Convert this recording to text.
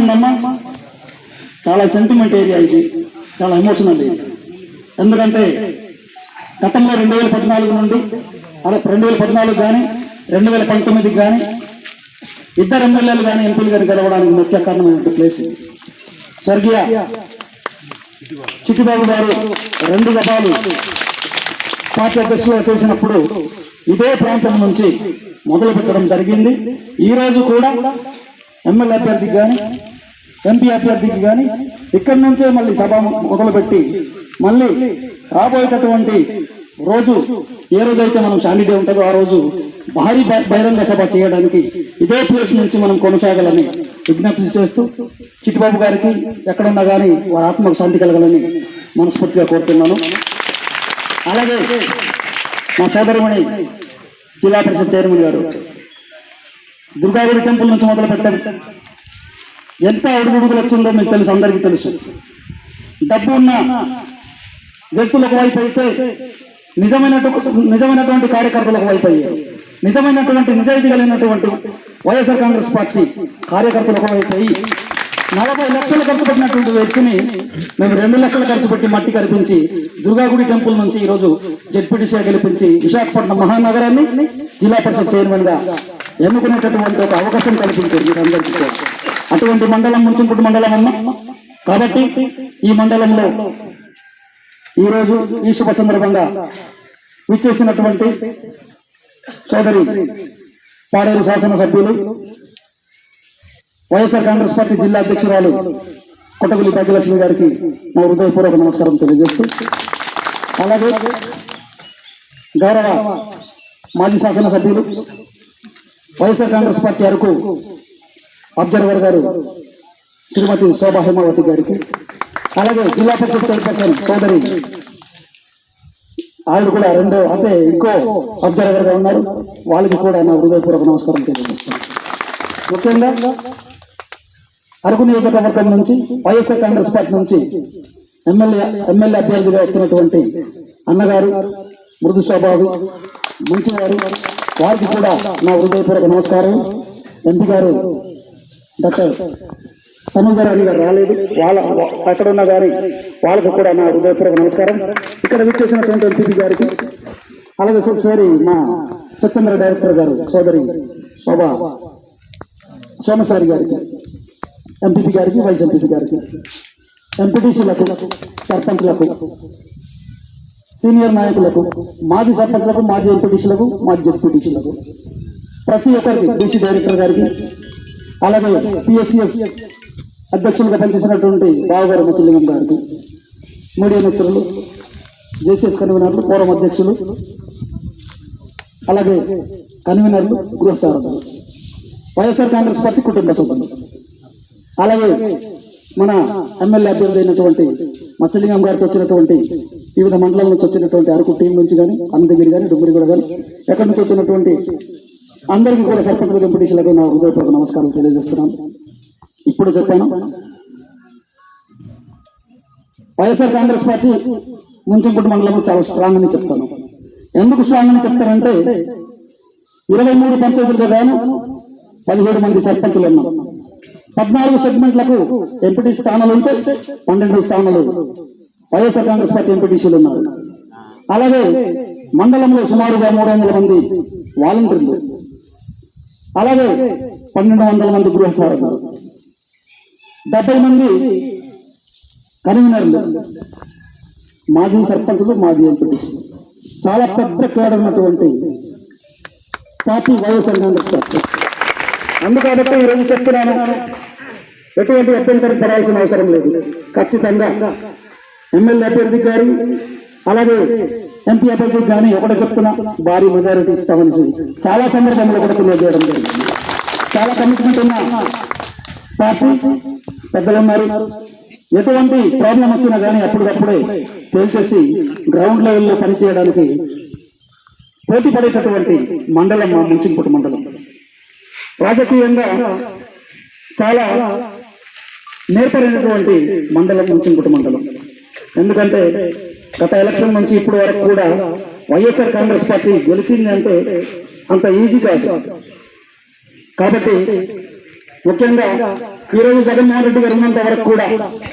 ఉందమ్మా, చాలా sentiment area ఇది, చాలా ఎమోషనల్ ఏరియా. ఎందుకంటే గతంలో 2014 నుండి 2014 కానీ 2019 కానీ ఇద్దరు ఎమ్మెల్యేలు కానీ ఎంపీలు గారు గెలవడానికి ముఖ్య కారణమైన ప్లేస్ ఇది. స్వర్గీయ చిట్టిబాబు గారు 2 దఫాలు పార్టీ అధ్యక్షులు చేసినప్పుడు ఇదే ప్రాంతం నుంచి మొదలు పెట్టడం జరిగింది. ఈ రోజు కూడా ఎమ్మెల్యే అభ్యర్థికి కానీ ఎంపీ అభ్యర్థికి కానీ ఇక్కడి నుంచే మళ్ళీ సభ మొదలుపెట్టి మళ్ళీ రాబోయేటటువంటి రోజు ఏ రోజైతే మనం శాండిడే ఉంటుందో ఆ రోజు భారీ బహిరంగ సభ చేయడానికి ఇదే ప్లేస్ నుంచి మనం కొనసాగాలని విజ్ఞప్తి చేస్తూ చిట్టిబాబు గారికి ఎక్కడున్నా కానీ వారి ఆత్మకు శాంతి కలగాలని మనస్ఫూర్తిగా కోరుతున్నాను. అలాగే మా సోదరిమణి జిల్లా పరిషత్ చైర్మన్ గారు దుర్గాగుడి టెంపుల్ నుంచి మొదలు పెట్టారు. ఎంత అడుగుడుగులు వచ్చిందో మీకు తెలుసు, అందరికీ తెలుసు. డబ్బు ఉన్న వ్యక్తులకు వైపు అయితే నిజమైనటువంటి కార్యకర్తలకు వైపు అయ్యారు. నిజమైనటువంటి నిజాయితీ కలిగినటువంటి వైఎస్ఆర్ కాంగ్రెస్ పార్టీ కార్యకర్తలకు వైపు అయ్యి 40 లక్షలు ఖర్చు పెట్టినటువంటి వ్యక్తిని మేము 2 లక్షలు ఖర్చు పెట్టి మట్టి కల్పించి దుర్గాగుడి టెంపుల్ నుంచి ఈరోజు జెడ్పీటీసీగా గెలిపించి విశాఖపట్నం మహానగరాన్ని జిల్లా పరిషత్ చైర్మన్ గా ఎన్నుకునేటటువంటి ఒక అవకాశం కల్పించారు మీరందరికీ. అటువంటి మండలం ముంచుకుంటు మండలం అన్నా. కాబట్టి ఈ మండలంలో ఈరోజు ఈ శుభ సందర్భంగా విచ్చేసినటువంటి సోదరి పాడేరు శాసనసభ్యులు వైఎస్ఆర్ కాంగ్రెస్ పార్టీ జిల్లా అధ్యక్షురాలు కొట్టగులి భాగ్యలక్ష్మి గారికి మా హృదయపూర్వక నమస్కారం తెలియజేస్తూ, అలాగే గౌరవ మాజీ శాసనసభ్యులు వైఎస్ఆర్ కాంగ్రెస్ పార్టీ అరకు అబ్జర్వర్ గారు శ్రీమతి శోభా హేమావతి గారికి, అలాగే జిల్లా పరిషత్ చైర్పర్సన్ సోదరి ఆవిడ కూడా ఇంకో అబ్జర్వర్ గా ఉన్నారు, వాళ్ళకి కూడా నా హృదయపూర్వక నమస్కారం తెలియజేస్తాను. ముఖ్యంగా అరకు నియోజకవర్గం నుంచి వైఎస్ఆర్ కాంగ్రెస్ పార్టీ నుంచి ఎమ్మెల్యే అభ్యర్థిగా వచ్చినటువంటి అన్నగారు మృదు స్వభావి మంచివారు, వారికి కూడా నా హృదయపూర్వక నమస్కారం. ఎంపీ గారు డాక్టర్ తనుజరాణి గారు రాలేదు, అక్కడ ఉన్న గారి వాళ్ళకు కూడా నా హృదయపూర్వక నమస్కారం. ఇక్కడ విచ్చేసినటువంటి ఎంపీ గారికి, అలాగే సోదరి మా స్వచ్ఛంద్ర డైరెక్టర్ గారు సోదరి శోభా సోమసారి గారికి, ఎంపీపీ గారికి, వైస్ ఎంపీపీ గారికి, ఎంపీటీసీలకు, సర్పంచ్లకు, సీనియర్ నాయకులకు, మాజీ సర్పంచ్లకు, మాజీ ఎంపీటీసీలకు, మాజీ జెడ్పీటీసీలకు, ప్రతి ఒక్కరికి, డీసీ డైరెక్టర్ గారికి, అలాగే పిఎస్సిఎస్ అధ్యక్షులుగా పనిచేసినటువంటి బావగారు ముచ్చలింగం గారికి, మీడియా మిత్రులు, జేసీఎస్ కన్వీనర్లు, ఫోరం అధ్యక్షులు, అలాగే కన్వీనర్లు, గృహసారథులు, వైఎస్ఆర్ కాంగ్రెస్ పార్టీ కుటుంబ సభ్యులు, అలాగే మన ఎమ్మెల్యే అభ్యర్థి అయినటువంటి మచ్చలింగం గారితో వచ్చినటువంటి వివిధ మండలాల నుంచి వచ్చినటువంటి అరకు టీం నుంచి కానీ, అనంతగిరి కానీ, డుమ్మరిగూడ కానీ, ఎక్కడి నుంచి వచ్చినటువంటి అందరికీ కూడా సర్పంచుల ఎంపీటీసీలకు నా హృదయపూర్వక నమస్కారం తెలియజేస్తున్నాను. ఇప్పుడు చెప్పాను, వైఎస్ఆర్ కాంగ్రెస్ పార్టీ ముంచంకుట్టు మండలం చాలా స్ట్రాంగ్ అని చెప్తాను. ఎందుకు స్ట్రాంగ్ అని చెప్తారంటే 23 పంచాయతీలుగా గాను 17 మంది సర్పంచులు ఉన్నారు. 14 సెగ్మెంట్లకు ఎంపీటీ స్థానాలు ఉంటే 12 స్థానాలు వైఎస్ఆర్ కాంగ్రెస్ పార్టీ ఎంపీటీసీలు ఉన్నారు. అలాగే మండలంలో సుమారుగా 300 మంది వాలంటీర్లు, అలాగే 1200 మంది గృహ సారథులు, 70 మంది కన్వీనర్లు, మాజీ సర్పంచులు, మాజీ ఎంపీటీసీలు, చాలా పెద్ద కేడర్ ఉన్నటువంటి పార్టీ వైఎస్ఆర్ కాంగ్రెస్ పార్టీ. అందుకబట్టి ఈరోజు చెప్తున్నాను, ఎటువంటి అభ్యంతరం పడాల్సిన అవసరం లేదు. ఖచ్చితంగా ఎమ్మెల్యే అభ్యర్థి గారు అలాగే ఎంపీ అభ్యర్థికి కానీ ఒకటే చెప్తున్నా, భారీ మెజారిటీ ఇస్తామని చాలా సందర్భంలో కూడా తెలియజేయడం జరిగింది. చాలా కమిట్మెంట్ ఉన్న పార్టీ పెద్దలు ఉన్నారు. ఎటువంటి ప్రాబ్లం వచ్చినా కానీ అప్పటికప్పుడే తేల్చేసి గ్రౌండ్ లెవెల్లో పనిచేయడానికి పోటీ పడేటటువంటి మండలం మా ముంచింపుట్టు మండలం. రాజకీయంగా చాలా నేర్పరైనటువంటి మండలం ముంచింపుట్టు మండలం. ఎందుకంటే గత ఎలక్షన్ నుంచి ఇప్పటి వరకు కూడా వైఎస్ఆర్ కాంగ్రెస్ పార్టీ గెలిచింది అంటే అంత ఈజీ కాదు. కాబట్టి ముఖ్యంగా ఈ రోజు జగన్మోహన్ రెడ్డి గారు ఉన్నంత వరకు కూడా